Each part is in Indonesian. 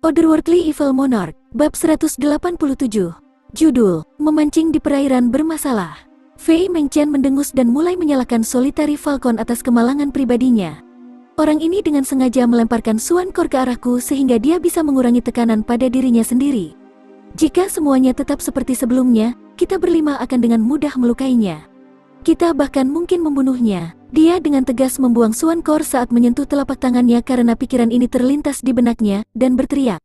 Otherworldly Evil Monarch, Bab 187. Judul, Memancing di Perairan Bermasalah. Fei Mengchen mendengus dan mulai menyalahkan Solitary Falcon atas kemalangan pribadinya. Orang ini dengan sengaja melemparkan Suan Kor ke arahku sehingga dia bisa mengurangi tekanan pada dirinya sendiri. Jika semuanya tetap seperti sebelumnya, kita berlima akan dengan mudah melukainya. Kita bahkan mungkin membunuhnya. Dia dengan tegas membuang Suan Kor saat menyentuh telapak tangannya karena pikiran ini terlintas di benaknya, dan berteriak.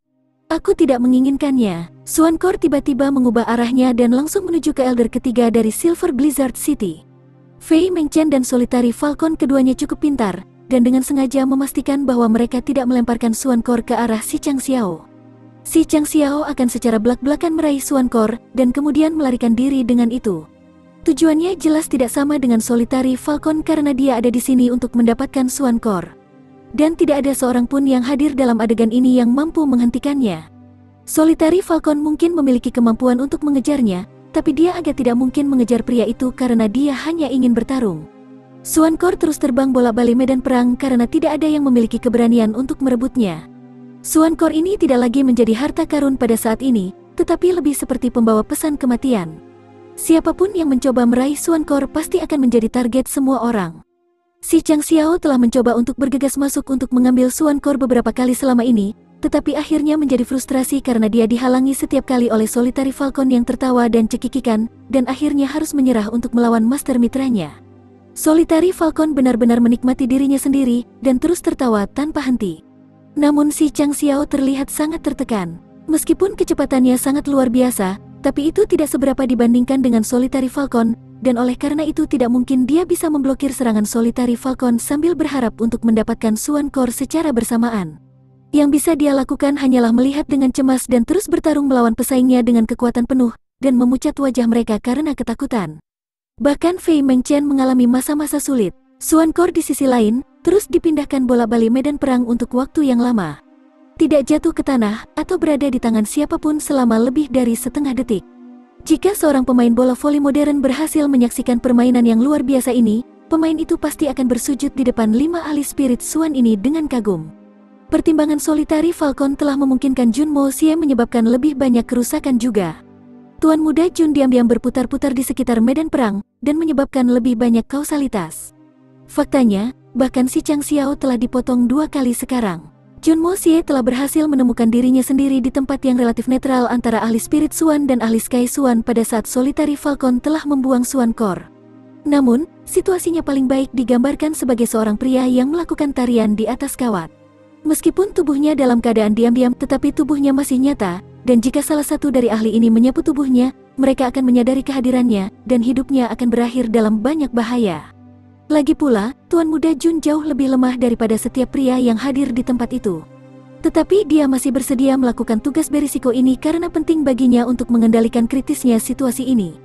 Aku tidak menginginkannya. Suan Kor tiba-tiba mengubah arahnya dan langsung menuju ke Elder ketiga dari Silver Blizzard City. Fei Mengchen dan Solitary Falcon keduanya cukup pintar, dan dengan sengaja memastikan bahwa mereka tidak melemparkan Suan Kor ke arah si Chang Xiao. Si Chang Xiao akan secara belak-belakan meraih Suan Kor, dan kemudian melarikan diri dengan itu. Tujuannya jelas tidak sama dengan Solitary Falcon karena dia ada di sini untuk mendapatkan Suan Kor. Dan tidak ada seorang pun yang hadir dalam adegan ini yang mampu menghentikannya. Solitary Falcon mungkin memiliki kemampuan untuk mengejarnya, tapi dia agak tidak mungkin mengejar pria itu karena dia hanya ingin bertarung. Suan Kor terus terbang bolak-balik medan perang karena tidak ada yang memiliki keberanian untuk merebutnya. Suan Kor ini tidak lagi menjadi harta karun pada saat ini, tetapi lebih seperti pembawa pesan kematian. Siapapun yang mencoba meraih Suan Kor pasti akan menjadi target semua orang. Si Chang Xiao telah mencoba untuk bergegas masuk untuk mengambil Suan Kor beberapa kali selama ini, tetapi akhirnya menjadi frustrasi karena dia dihalangi setiap kali oleh Solitary Falcon yang tertawa dan cekikikan, dan akhirnya harus menyerah untuk melawan master mitranya. Solitary Falcon benar-benar menikmati dirinya sendiri, dan terus tertawa tanpa henti. Namun si Chang Xiao terlihat sangat tertekan. Meskipun kecepatannya sangat luar biasa, tapi itu tidak seberapa dibandingkan dengan Solitary Falcon, dan oleh karena itu tidak mungkin dia bisa memblokir serangan Solitary Falcon sambil berharap untuk mendapatkan Suan Kor secara bersamaan. Yang bisa dia lakukan hanyalah melihat dengan cemas dan terus bertarung melawan pesaingnya dengan kekuatan penuh, dan memucat wajah mereka karena ketakutan. Bahkan Fei Mengchen mengalami masa-masa sulit. Suan Kor di sisi lain, terus dipindahkan bola-balik medan perang untuk waktu yang lama. Tidak jatuh ke tanah atau berada di tangan siapapun selama lebih dari setengah detik. Jika seorang pemain bola voli modern berhasil menyaksikan permainan yang luar biasa ini, pemain itu pasti akan bersujud di depan 5 ahli spirit Suan ini dengan kagum. Pertimbangan Solitary Falcon telah memungkinkan Jun Mo Xie menyebabkan lebih banyak kerusakan juga. Tuan muda Jun diam-diam berputar-putar di sekitar medan perang, dan menyebabkan lebih banyak kausalitas. Faktanya, bahkan si Chang Xiao telah dipotong 2 kali sekarang. Jun Mo Xie telah berhasil menemukan dirinya sendiri di tempat yang relatif netral antara ahli spirit Suan dan ahli sky Suan pada saat Solitary Falcon telah membuang Suan Kor. Namun, situasinya paling baik digambarkan sebagai seorang pria yang melakukan tarian di atas kawat. Meskipun tubuhnya dalam keadaan diam-diam tetapi tubuhnya masih nyata, dan jika salah satu dari ahli ini menyapu tubuhnya, mereka akan menyadari kehadirannya, dan hidupnya akan berakhir dalam banyak bahaya. Lagi pula, Tuan Muda Jun jauh lebih lemah daripada setiap pria yang hadir di tempat itu. Tetapi dia masih bersedia melakukan tugas berisiko ini karena penting baginya untuk mengendalikan kritisnya situasi ini.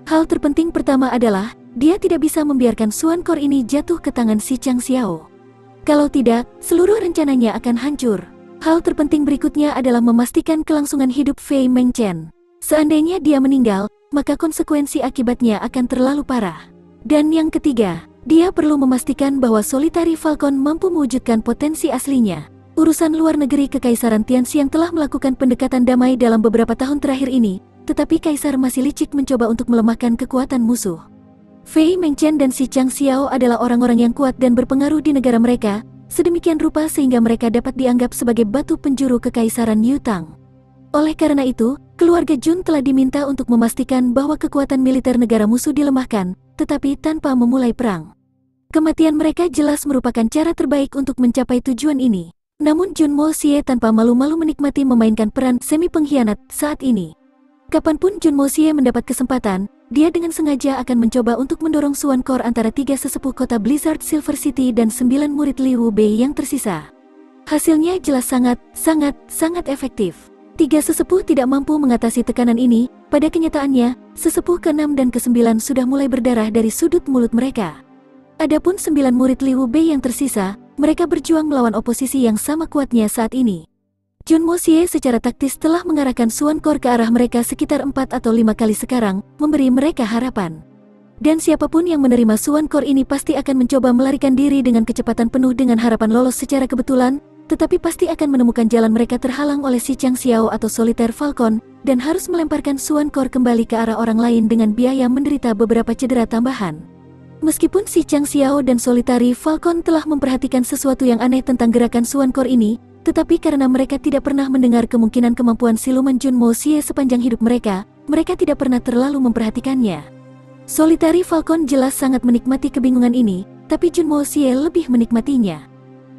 Hal terpenting pertama adalah, dia tidak bisa membiarkan Suan Kor ini jatuh ke tangan si Chang Xiao. Kalau tidak, seluruh rencananya akan hancur. Hal terpenting berikutnya adalah memastikan kelangsungan hidup Fei Mengchen. Seandainya dia meninggal, maka konsekuensi akibatnya akan terlalu parah. Dan yang ketiga, dia perlu memastikan bahwa Solitary Falcon mampu mewujudkan potensi aslinya. Urusan luar negeri Kekaisaran Tianxi yang telah melakukan pendekatan damai dalam beberapa tahun terakhir ini, tetapi Kaisar masih licik mencoba untuk melemahkan kekuatan musuh. Fei Mengchen dan si Chang Xiao adalah orang-orang yang kuat dan berpengaruh di negara mereka, sedemikian rupa sehingga mereka dapat dianggap sebagai batu penjuru Kekaisaran Yutang. Oleh karena itu, keluarga Jun telah diminta untuk memastikan bahwa kekuatan militer negara musuh dilemahkan, tetapi tanpa memulai perang. Kematian mereka jelas merupakan cara terbaik untuk mencapai tujuan ini. Namun Jun Mo Xie tanpa malu-malu menikmati memainkan peran semi pengkhianat saat ini. Kapanpun Jun Mo Xie mendapat kesempatan, dia dengan sengaja akan mencoba untuk mendorong Suan Kor antara 3 sesepuh kota Blizzard Silver City dan 9 murid Liu Bei yang tersisa. Hasilnya jelas sangat efektif. 3 sesepuh tidak mampu mengatasi tekanan ini. Pada kenyataannya, sesepuh ke-6 dan ke-9 sudah mulai berdarah dari sudut mulut mereka. Adapun 9 murid Liu Bei yang tersisa, mereka berjuang melawan oposisi yang sama kuatnya saat ini. Jun Mo Xie secara taktis telah mengarahkan Suan Kor ke arah mereka sekitar 4 atau 5 kali sekarang, memberi mereka harapan. Dan siapapun yang menerima Suan Kor ini pasti akan mencoba melarikan diri dengan kecepatan penuh dengan harapan lolos secara kebetulan, tetapi pasti akan menemukan jalan mereka terhalang oleh si Chang Xiao atau Solitaire Falcon, dan harus melemparkan Xuan Core kembali ke arah orang lain dengan biaya menderita beberapa cedera tambahan. Meskipun si Chang Xiao dan Solitary Falcon telah memperhatikan sesuatu yang aneh tentang gerakan Xuan Core ini, tetapi karena mereka tidak pernah mendengar kemungkinan kemampuan siluman Junmo Xie sepanjang hidup mereka tidak pernah terlalu memperhatikannya. Solitary Falcon jelas sangat menikmati kebingungan ini, tapi Junmo Xie lebih menikmatinya.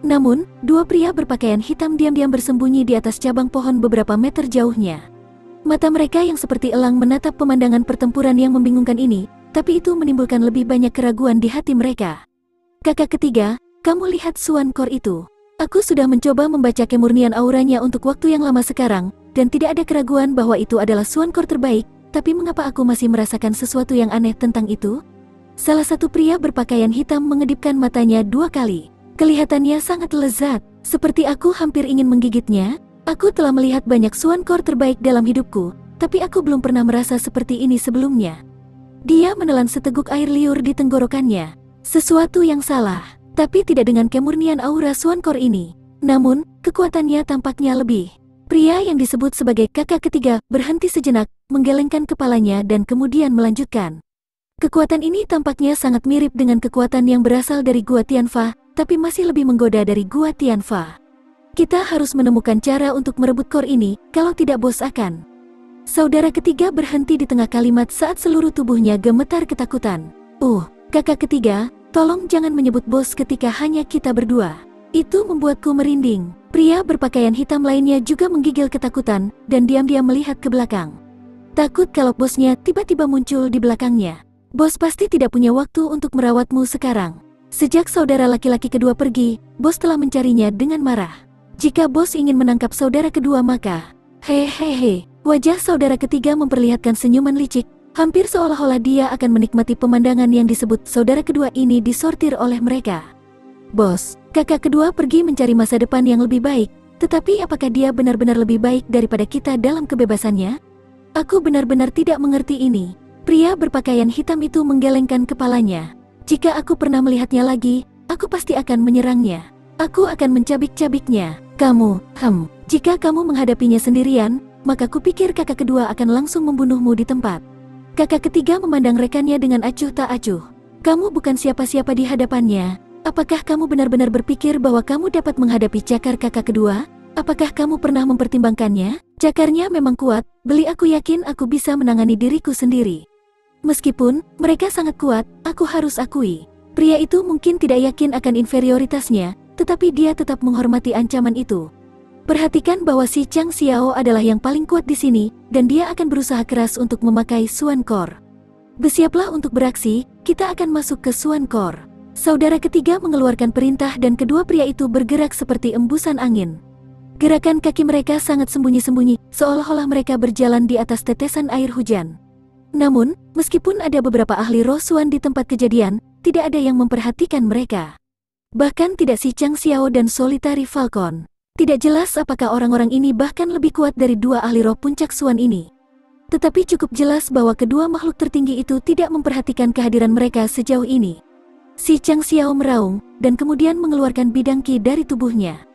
Namun, dua pria berpakaian hitam diam-diam bersembunyi di atas cabang pohon beberapa meter jauhnya. Mata mereka yang seperti elang menatap pemandangan pertempuran yang membingungkan ini, tapi itu menimbulkan lebih banyak keraguan di hati mereka. Kakak ketiga, kamu lihat Xuan Core itu. Aku sudah mencoba membaca kemurnian auranya untuk waktu yang lama sekarang, dan tidak ada keraguan bahwa itu adalah Xuan Core terbaik, tapi mengapa aku masih merasakan sesuatu yang aneh tentang itu? Salah satu pria berpakaian hitam mengedipkan matanya 2 kali. Kelihatannya sangat lezat, seperti aku hampir ingin menggigitnya. Aku telah melihat banyak Xuan Core terbaik dalam hidupku, tapi aku belum pernah merasa seperti ini sebelumnya. Dia menelan seteguk air liur di tenggorokannya. Sesuatu yang salah, tapi tidak dengan kemurnian aura Xuan Core ini. Namun, kekuatannya tampaknya lebih. Pria yang disebut sebagai kakak ketiga berhenti sejenak, menggelengkan kepalanya dan kemudian melanjutkan. Kekuatan ini tampaknya sangat mirip dengan kekuatan yang berasal dari Gua Tianfa, tapi masih lebih menggoda dari Gua Tianfa. Kita harus menemukan cara untuk merebut core ini, kalau tidak bos akan. Saudara ketiga berhenti di tengah kalimat saat seluruh tubuhnya gemetar ketakutan. Kakak ketiga, tolong jangan menyebut bos ketika hanya kita berdua. Itu membuatku merinding. Pria berpakaian hitam lainnya juga menggigil ketakutan, dan diam-diam melihat ke belakang. Takut kalau bosnya tiba-tiba muncul di belakangnya. Bos pasti tidak punya waktu untuk merawatmu sekarang. Sejak saudara laki-laki kedua pergi, bos telah mencarinya dengan marah. Jika bos ingin menangkap saudara kedua maka... Hehehe, wajah saudara ketiga memperlihatkan senyuman licik, hampir seolah-olah dia akan menikmati pemandangan yang disebut saudara kedua ini disortir oleh mereka. Bos, kakak kedua pergi mencari masa depan yang lebih baik, tetapi apakah dia benar-benar lebih baik daripada kita dalam kebebasannya? Aku benar-benar tidak mengerti ini. Pria berpakaian hitam itu menggelengkan kepalanya. Jika aku pernah melihatnya lagi, aku pasti akan menyerangnya. Aku akan mencabik-cabiknya. Jika kamu menghadapinya sendirian, maka kupikir kakak kedua akan langsung membunuhmu di tempat. Kakak ketiga memandang rekannya dengan acuh tak acuh. Kamu bukan siapa-siapa di hadapannya. Apakah kamu benar-benar berpikir bahwa kamu dapat menghadapi cakar kakak kedua? Apakah kamu pernah mempertimbangkannya? Cakarnya memang kuat, aku yakin aku bisa menangani diriku sendiri. Meskipun mereka sangat kuat, aku harus akui. Pria itu mungkin tidak yakin akan inferioritasnya, tetapi dia tetap menghormati ancaman itu. Perhatikan bahwa si Chang Xiao adalah yang paling kuat di sini, dan dia akan berusaha keras untuk memakai Xuan Core. Bersiaplah untuk beraksi, kita akan masuk ke Xuan Core. Saudara ketiga mengeluarkan perintah dan kedua pria itu bergerak seperti embusan angin. Gerakan kaki mereka sangat sembunyi-sembunyi, seolah-olah mereka berjalan di atas tetesan air hujan. Namun, meskipun ada beberapa ahli roh Xuan di tempat kejadian, tidak ada yang memperhatikan mereka. Bahkan tidak si Chang Xiao dan Solitary Falcon. Tidak jelas apakah orang-orang ini bahkan lebih kuat dari dua ahli roh puncak Xuan ini. Tetapi cukup jelas bahwa kedua makhluk tertinggi itu tidak memperhatikan kehadiran mereka sejauh ini. Si Chang Xiao meraung, dan kemudian mengeluarkan bidang qi dari tubuhnya.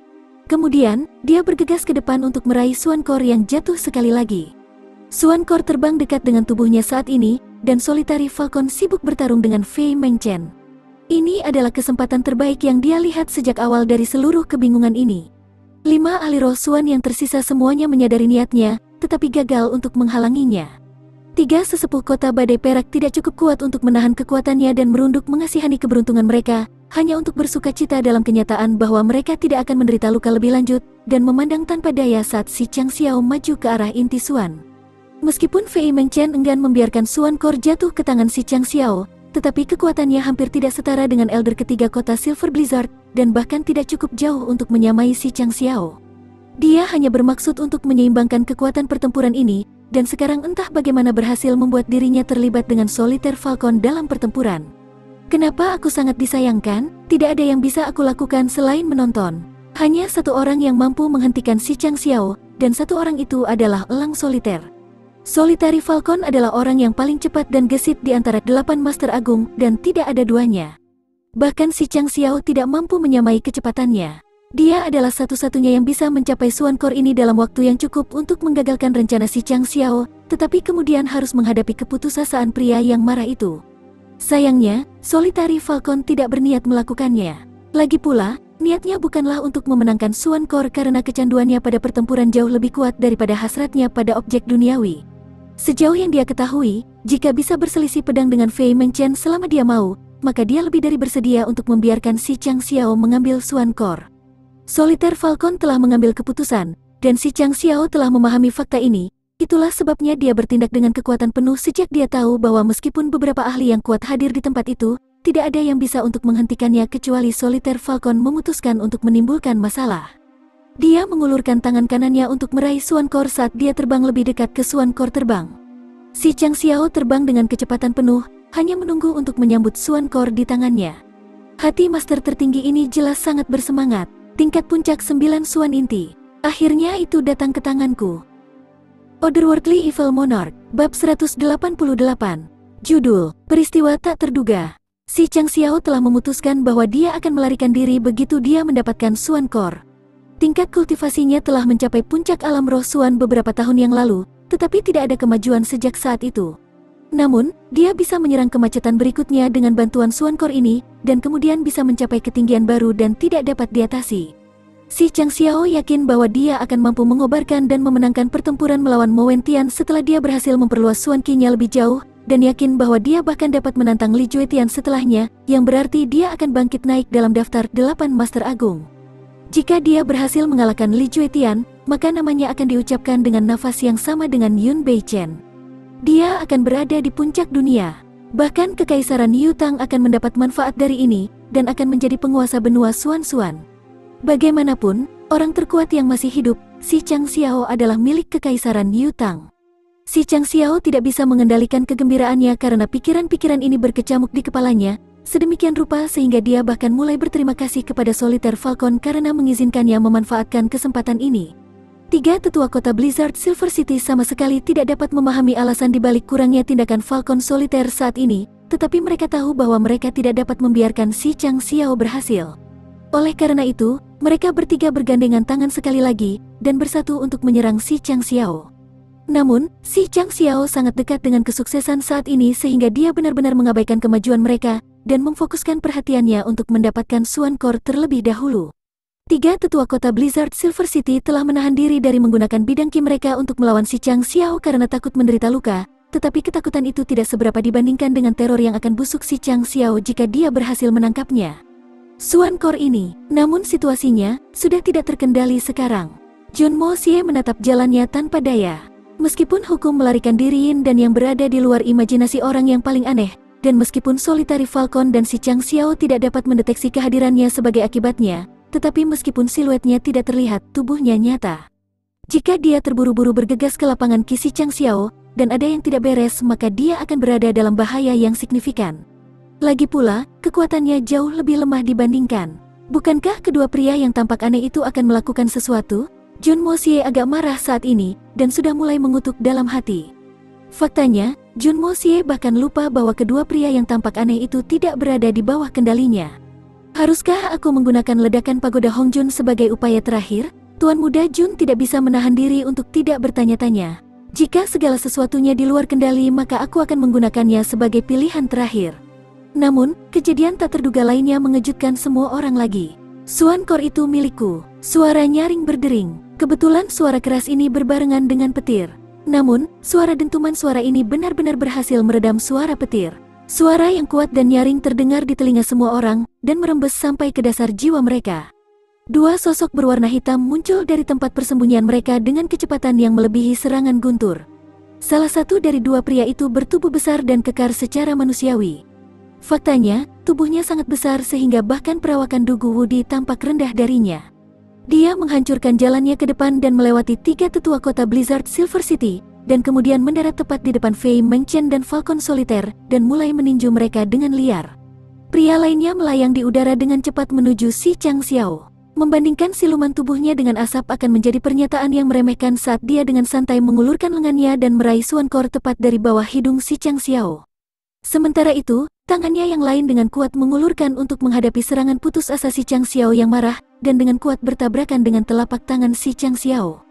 Kemudian, dia bergegas ke depan untuk meraih Xuan Core yang jatuh sekali lagi. Xuan Core terbang dekat dengan tubuhnya saat ini, dan Solitary Falcon sibuk bertarung dengan Fei Mengchen. Ini adalah kesempatan terbaik yang dia lihat sejak awal dari seluruh kebingungan ini. 5 ahli roh Xuan yang tersisa semuanya menyadari niatnya, tetapi gagal untuk menghalanginya. 3 sesepuh kota badai perak tidak cukup kuat untuk menahan kekuatannya dan merunduk mengasihani keberuntungan mereka, hanya untuk bersuka cita dalam kenyataan bahwa mereka tidak akan menderita luka lebih lanjut, dan memandang tanpa daya saat si Chang Xiao maju ke arah inti Xuan. Meskipun Fei Mengchen enggan membiarkan Xuan Core jatuh ke tangan si Chang Xiao, tetapi kekuatannya hampir tidak setara dengan elder ketiga kota Silver Blizzard, dan bahkan tidak cukup jauh untuk menyamai si Chang Xiao. Dia hanya bermaksud untuk menyeimbangkan kekuatan pertempuran ini, dan sekarang entah bagaimana berhasil membuat dirinya terlibat dengan Solitaire Falcon dalam pertempuran. Kenapa aku sangat disayangkan? Tidak ada yang bisa aku lakukan selain menonton. Hanya satu orang yang mampu menghentikan si Chang Xiao, dan satu orang itu adalah Elang Solitaire. Solitary Falcon adalah orang yang paling cepat dan gesit di antara 8 Master Agung dan tidak ada duanya. Bahkan si Chang Xiao tidak mampu menyamai kecepatannya. Dia adalah satu-satunya yang bisa mencapai Xuankor ini dalam waktu yang cukup untuk menggagalkan rencana si Chang Xiao, tetapi kemudian harus menghadapi keputusasaan pria yang marah itu. Sayangnya, Solitary Falcon tidak berniat melakukannya. Lagi pula, niatnya bukanlah untuk memenangkan Xuankor karena kecanduannya pada pertempuran jauh lebih kuat daripada hasratnya pada objek duniawi. Sejauh yang dia ketahui, jika bisa berselisih pedang dengan Fei Mengchen selama dia mau, maka dia lebih dari bersedia untuk membiarkan si Chang Xiao mengambil Xuankor. Solitaire Falcon telah mengambil keputusan, dan si Chang Xiao telah memahami fakta ini. Itulah sebabnya dia bertindak dengan kekuatan penuh sejak dia tahu bahwa meskipun beberapa ahli yang kuat hadir di tempat itu, tidak ada yang bisa untuk menghentikannya kecuali Solitaire Falcon memutuskan untuk menimbulkan masalah. Dia mengulurkan tangan kanannya untuk meraih Xuankor saat dia terbang lebih dekat ke Xuankor terbang. Si Chang Xiao terbang dengan kecepatan penuh, hanya menunggu untuk menyambut Xuankor di tangannya. Hati master tertinggi ini jelas sangat bersemangat. Tingkat puncak 9 Xuan inti. Akhirnya itu datang ke tanganku. Otherworldly Evil Monarch, bab 188. Judul, Peristiwa Tak Terduga. Si Chang Xiao telah memutuskan bahwa dia akan melarikan diri begitu dia mendapatkan Xuankor. Tingkat kultivasinya telah mencapai puncak alam roh Xuan beberapa tahun yang lalu, tetapi tidak ada kemajuan sejak saat itu. Namun, dia bisa menyerang kemacetan berikutnya dengan bantuan Xuankor ini, dan kemudian bisa mencapai ketinggian baru dan tidak dapat diatasi. Si Chang Xiao yakin bahwa dia akan mampu mengobarkan dan memenangkan pertempuran melawan Mo Wentian setelah dia berhasil memperluas Xuan Qi-nya lebih jauh, dan yakin bahwa dia bahkan dapat menantang Li Juetian setelahnya, yang berarti dia akan bangkit naik dalam daftar 8 Master Agung. Jika dia berhasil mengalahkan Li Juetian, maka namanya akan diucapkan dengan nafas yang sama dengan Yun Beichen. Dia akan berada di puncak dunia. Bahkan Kekaisaran Yu Tang akan mendapat manfaat dari ini, dan akan menjadi penguasa benua Xuan-Xuan. Bagaimanapun, orang terkuat yang masih hidup, si Chang Xiao adalah milik Kekaisaran Yu Tang. Si Chang Xiao tidak bisa mengendalikan kegembiraannya karena pikiran-pikiran ini berkecamuk di kepalanya, sedemikian rupa sehingga dia bahkan mulai berterima kasih kepada Solitaire Falcon karena mengizinkannya memanfaatkan kesempatan ini. 3 tetua kota Blizzard Silver City sama sekali tidak dapat memahami alasan dibalik kurangnya tindakan Falcon Solitaire saat ini, tetapi mereka tahu bahwa mereka tidak dapat membiarkan si Chang Xiao berhasil. Oleh karena itu, mereka bertiga bergandengan tangan sekali lagi, dan bersatu untuk menyerang si Chang Xiao. Namun, si Chang Xiao sangat dekat dengan kesuksesan saat ini sehingga dia benar-benar mengabaikan kemajuan mereka, dan memfokuskan perhatiannya untuk mendapatkan Xuankor terlebih dahulu. 3 tetua kota Blizzard Silver City telah menahan diri dari menggunakan bidang ki mereka untuk melawan si Chang Xiao karena takut menderita luka, tetapi ketakutan itu tidak seberapa dibandingkan dengan teror yang akan busuk si Chang Xiao jika dia berhasil menangkapnya. Xuankor ini, namun situasinya, sudah tidak terkendali sekarang. Jun Mo Xie menatap jalannya tanpa daya. Meskipun hukum melarikan diri Yin dan yang berada di luar imajinasi orang yang paling aneh, dan meskipun Solitary Falcon dan si Chang Xiao tidak dapat mendeteksi kehadirannya sebagai akibatnya, tetapi meskipun siluetnya tidak terlihat, tubuhnya nyata. Jika dia terburu-buru bergegas ke lapangan Ki si Chang Xiao, dan ada yang tidak beres maka dia akan berada dalam bahaya yang signifikan. Lagi pula, kekuatannya jauh lebih lemah dibandingkan. Bukankah kedua pria yang tampak aneh itu akan melakukan sesuatu? Jun Mo Xie agak marah saat ini, dan sudah mulai mengutuk dalam hati. Faktanya, Jun Mo Xie bahkan lupa bahwa kedua pria yang tampak aneh itu tidak berada di bawah kendalinya. Haruskah aku menggunakan ledakan pagoda Hong Jun sebagai upaya terakhir? Tuan Muda Jun tidak bisa menahan diri untuk tidak bertanya-tanya. Jika segala sesuatunya di luar kendali maka aku akan menggunakannya sebagai pilihan terakhir. Namun, kejadian tak terduga lainnya mengejutkan semua orang lagi. Xuankor itu milikku. Suara nyaring berdering. Kebetulan suara keras ini berbarengan dengan petir. Namun, suara dentuman suara ini benar-benar berhasil meredam suara petir. Suara yang kuat dan nyaring terdengar di telinga semua orang, dan merembes sampai ke dasar jiwa mereka. 2 sosok berwarna hitam muncul dari tempat persembunyian mereka dengan kecepatan yang melebihi serangan guntur. Salah satu dari 2 pria itu bertubuh besar dan kekar secara manusiawi. Faktanya, tubuhnya sangat besar sehingga bahkan perawakan Dugu Wudi tampak rendah darinya. Dia menghancurkan jalannya ke depan dan melewati 3 tetua kota Blizzard Silver City, dan kemudian mendarat tepat di depan Fei Mengchen dan Falcon Solitaire, dan mulai meninju mereka dengan liar. Pria lainnya melayang di udara dengan cepat menuju si Chang Xiao. Membandingkan siluman tubuhnya dengan asap akan menjadi pernyataan yang meremehkan saat dia dengan santai mengulurkan lengannya dan meraih Xuankor tepat dari bawah hidung si Chang Xiao. Sementara itu, tangannya yang lain dengan kuat mengulurkan untuk menghadapi serangan putus asa si Chang Xiao yang marah, dan dengan kuat bertabrakan dengan telapak tangan si Chang Xiao.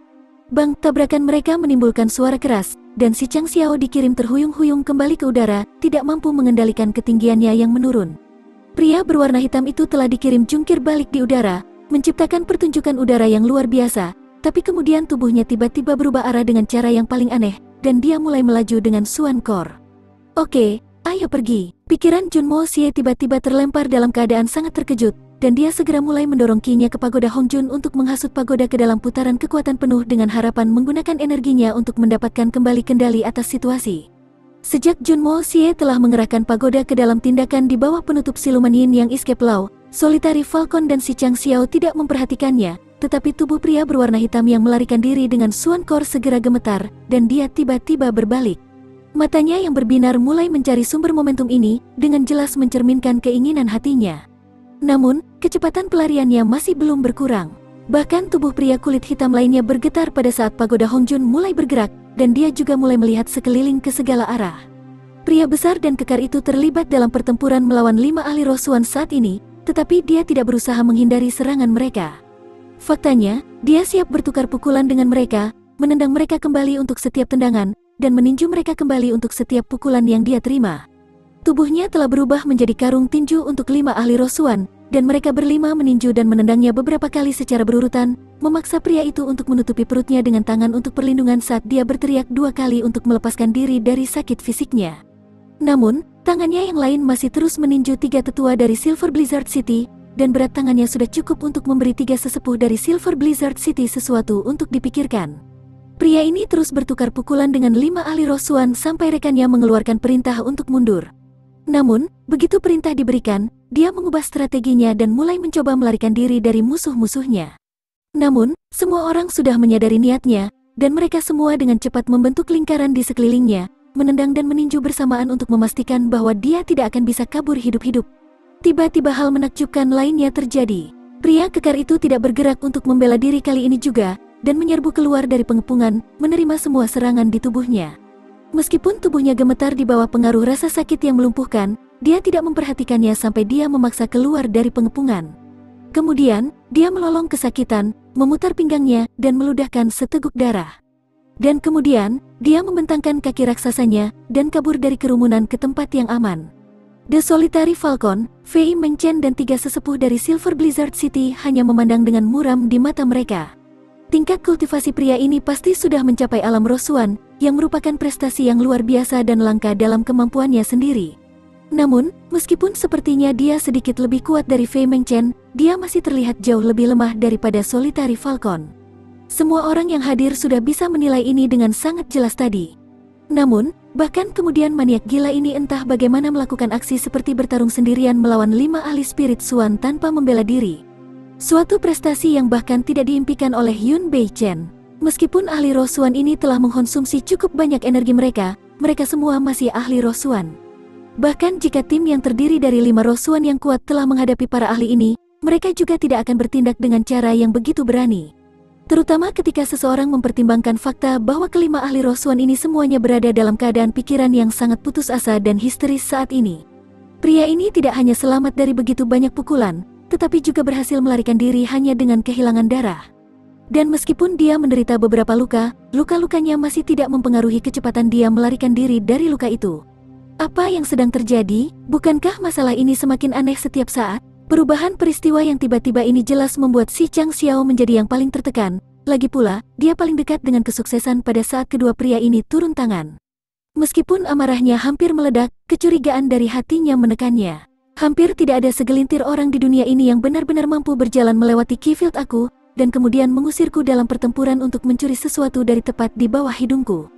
Bang, tabrakan mereka menimbulkan suara keras, dan si Chang Xiao dikirim terhuyung-huyung kembali ke udara, tidak mampu mengendalikan ketinggiannya yang menurun. Pria berwarna hitam itu telah dikirim jungkir balik di udara, menciptakan pertunjukan udara yang luar biasa, tapi kemudian tubuhnya tiba-tiba berubah arah dengan cara yang paling aneh, dan dia mulai melaju dengan Xuan Kor. Oke, ayo pergi. Pikiran Junmo Xie tiba-tiba terlempar dalam keadaan sangat terkejut, dan dia segera mulai mendorong ki-nya ke pagoda Hongjun untuk menghasut pagoda ke dalam putaran kekuatan penuh dengan harapan menggunakan energinya untuk mendapatkan kembali kendali atas situasi. Sejak Junmo Xie telah mengerahkan pagoda ke dalam tindakan di bawah penutup siluman yin yang escape law, Solitary Falcon dan si Chang Xiao tidak memperhatikannya, tetapi tubuh pria berwarna hitam yang melarikan diri dengan Xuan Kor segera gemetar, dan dia tiba-tiba berbalik. Matanya yang berbinar mulai mencari sumber momentum ini, dengan jelas mencerminkan keinginan hatinya. Namun, kecepatan pelariannya masih belum berkurang. Bahkan tubuh pria kulit hitam lainnya bergetar pada saat pagoda Hongjun mulai bergerak, dan dia juga mulai melihat sekeliling ke segala arah. Pria besar dan kekar itu terlibat dalam pertempuran melawan 5 ahli roh Xuan saat ini, tetapi dia tidak berusaha menghindari serangan mereka. Faktanya, dia siap bertukar pukulan dengan mereka, menendang mereka kembali untuk setiap tendangan, dan meninju mereka kembali untuk setiap pukulan yang dia terima. Tubuhnya telah berubah menjadi karung tinju untuk 5 ahli roh Xuan, dan mereka berlima meninju dan menendangnya beberapa kali secara berurutan, memaksa pria itu untuk menutupi perutnya dengan tangan untuk perlindungan saat dia berteriak 2 kali untuk melepaskan diri dari sakit fisiknya. Namun, tangannya yang lain masih terus meninju 3 tetua dari Silver Blizzard City, dan berat tangannya sudah cukup untuk memberi 3 sesepuh dari Silver Blizzard City sesuatu untuk dipikirkan. Pria ini terus bertukar pukulan dengan 5 ahli roh Xuan sampai rekannya mengeluarkan perintah untuk mundur. Namun, begitu perintah diberikan, dia mengubah strateginya dan mulai mencoba melarikan diri dari musuh-musuhnya. Namun, semua orang sudah menyadari niatnya, dan mereka semua dengan cepat membentuk lingkaran di sekelilingnya, menendang dan meninju bersamaan untuk memastikan bahwa dia tidak akan bisa kabur hidup-hidup. Tiba-tiba hal menakjubkan lainnya terjadi. Pria kekar itu tidak bergerak untuk membela diri kali ini juga, dan menyerbu keluar dari pengepungan, menerima semua serangan di tubuhnya. Meskipun tubuhnya gemetar di bawah pengaruh rasa sakit yang melumpuhkan, dia tidak memperhatikannya sampai dia memaksa keluar dari pengepungan. Kemudian, dia melolong kesakitan, memutar pinggangnya, dan meludahkan seteguk darah. Dan kemudian, dia membentangkan kaki raksasanya, dan kabur dari kerumunan ke tempat yang aman. The Solitary Falcon, Fei Mengchen dan 3 sesepuh dari Silver Blizzard City hanya memandang dengan muram di mata mereka. Tingkat kultivasi pria ini pasti sudah mencapai alam roh Xuan, yang merupakan prestasi yang luar biasa dan langka dalam kemampuannya sendiri. Namun, meskipun sepertinya dia sedikit lebih kuat dari Fei Mengchen, dia masih terlihat jauh lebih lemah daripada Solitary Falcon. Semua orang yang hadir sudah bisa menilai ini dengan sangat jelas tadi. Namun, bahkan kemudian maniak gila ini entah bagaimana melakukan aksi seperti bertarung sendirian melawan 5 ahli spirit Xuan tanpa membela diri. Suatu prestasi yang bahkan tidak diimpikan oleh Yun Beichen. Meskipun ahli roh Xuan ini telah mengkonsumsi cukup banyak energi mereka, mereka semua masih ahli roh Xuan. Bahkan jika tim yang terdiri dari 5 roh Xuan yang kuat telah menghadapi para ahli ini, mereka juga tidak akan bertindak dengan cara yang begitu berani. Terutama ketika seseorang mempertimbangkan fakta bahwa kelima ahli roh Xuan ini semuanya berada dalam keadaan pikiran yang sangat putus asa dan histeris saat ini. Pria ini tidak hanya selamat dari begitu banyak pukulan, tetapi juga berhasil melarikan diri hanya dengan kehilangan darah. Dan meskipun dia menderita beberapa luka, luka-lukanya masih tidak mempengaruhi kecepatan dia melarikan diri dari luka itu. Apa yang sedang terjadi? Bukankah masalah ini semakin aneh setiap saat? Perubahan peristiwa yang tiba-tiba ini jelas membuat si Chang Xiao menjadi yang paling tertekan. Lagi pula, dia paling dekat dengan kesuksesan pada saat kedua pria ini turun tangan. Meskipun amarahnya hampir meledak, kecurigaan dari hatinya menekannya. Hampir tidak ada segelintir orang di dunia ini yang benar-benar mampu berjalan melewati Keyfield aku, dan kemudian mengusirku dalam pertempuran untuk mencuri sesuatu dari tepat di bawah hidungku.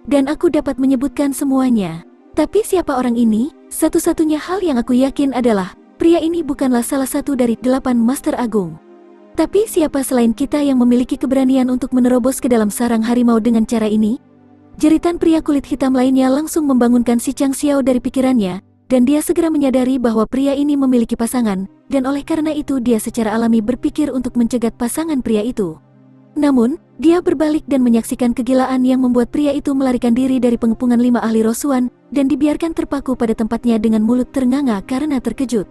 Dan aku dapat menyebutkan semuanya. Tapi siapa orang ini? Satu-satunya hal yang aku yakin adalah, pria ini bukanlah salah satu dari 8 Master Agung. Tapi siapa selain kita yang memiliki keberanian untuk menerobos ke dalam sarang harimau dengan cara ini? Jeritan pria kulit hitam lainnya langsung membangunkan si Chang Xiao dari pikirannya, dan dia segera menyadari bahwa pria ini memiliki pasangan, dan oleh karena itu dia secara alami berpikir untuk mencegat pasangan pria itu. Namun, dia berbalik dan menyaksikan kegilaan yang membuat pria itu melarikan diri dari pengepungan 5 ahli Rosuan dan dibiarkan terpaku pada tempatnya dengan mulut ternganga karena terkejut.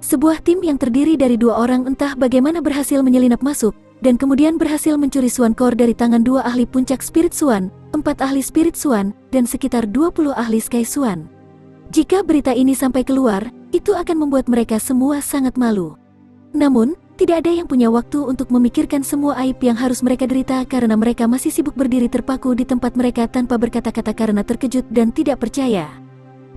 Sebuah tim yang terdiri dari 2 orang entah bagaimana berhasil menyelinap masuk dan kemudian berhasil mencuri Swan Core dari tangan 2 ahli puncak Spirit Swan, 4 ahli Spirit Swan, dan sekitar 20 ahli Sky Swan. Jika berita ini sampai keluar, itu akan membuat mereka semua sangat malu. Namun, tidak ada yang punya waktu untuk memikirkan semua aib yang harus mereka derita karena mereka masih sibuk berdiri terpaku di tempat mereka tanpa berkata-kata karena terkejut dan tidak percaya.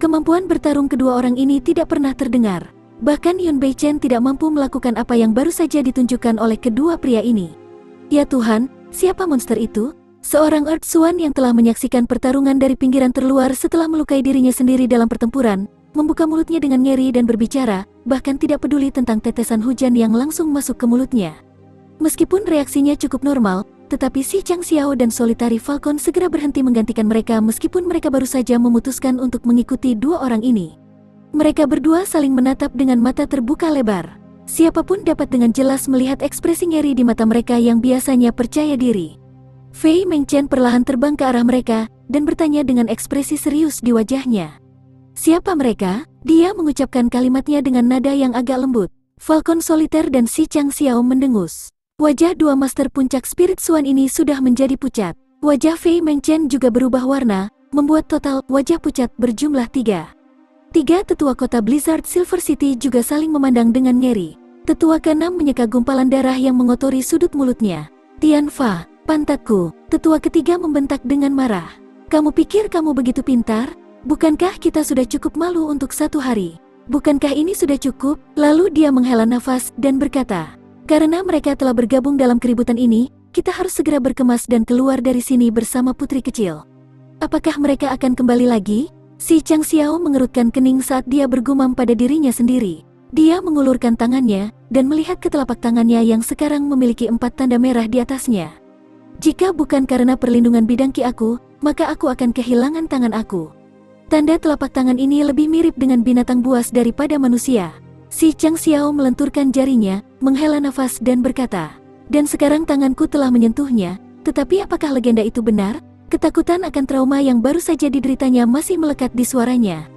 Kemampuan bertarung kedua orang ini tidak pernah terdengar. Bahkan Yun Bei Chen tidak mampu melakukan apa yang baru saja ditunjukkan oleh kedua pria ini. Ya Tuhan, siapa monster itu? Seorang Earth Swan yang telah menyaksikan pertarungan dari pinggiran terluar setelah melukai dirinya sendiri dalam pertempuran, membuka mulutnya dengan ngeri dan berbicara, bahkan tidak peduli tentang tetesan hujan yang langsung masuk ke mulutnya. Meskipun reaksinya cukup normal, tetapi si Chang Xiao dan Solitary Falcon segera berhenti menggantikan mereka meskipun mereka baru saja memutuskan untuk mengikuti 2 orang ini. Mereka berdua saling menatap dengan mata terbuka lebar. Siapapun dapat dengan jelas melihat ekspresi ngeri di mata mereka yang biasanya percaya diri. Fei Mengchen perlahan terbang ke arah mereka dan bertanya dengan ekspresi serius di wajahnya. Siapa mereka? Dia mengucapkan kalimatnya dengan nada yang agak lembut. Falcon Soliter dan si Chang Xiao mendengus. Wajah 2 master puncak Spirit Swan ini sudah menjadi pucat. Wajah Fei Mengchen juga berubah warna, membuat total wajah pucat berjumlah 3. 3 tetua kota Blizzard Silver City juga saling memandang dengan ngeri. Tetua ke-6 menyeka gumpalan darah yang mengotori sudut mulutnya. Tian Fa, pantatku. Tetua ketiga membentak dengan marah. Kamu pikir kamu begitu pintar? Bukankah kita sudah cukup malu untuk 1 hari? Bukankah ini sudah cukup? Lalu dia menghela nafas dan berkata, karena mereka telah bergabung dalam keributan ini, kita harus segera berkemas dan keluar dari sini bersama putri kecil. Apakah mereka akan kembali lagi? Si Chang Xiao mengerutkan kening saat dia bergumam pada dirinya sendiri. Dia mengulurkan tangannya dan melihat ke telapak tangannya yang sekarang memiliki 4 tanda merah di atasnya. Jika bukan karena perlindungan bidang ki aku, maka aku akan kehilangan tangan aku. Tanda telapak tangan ini lebih mirip dengan binatang buas daripada manusia. Si Chang Xiao melenturkan jarinya, menghela nafas dan berkata, dan sekarang tanganku telah menyentuhnya, tetapi apakah legenda itu benar? Ketakutan akan trauma yang baru saja dideritanya masih melekat di suaranya.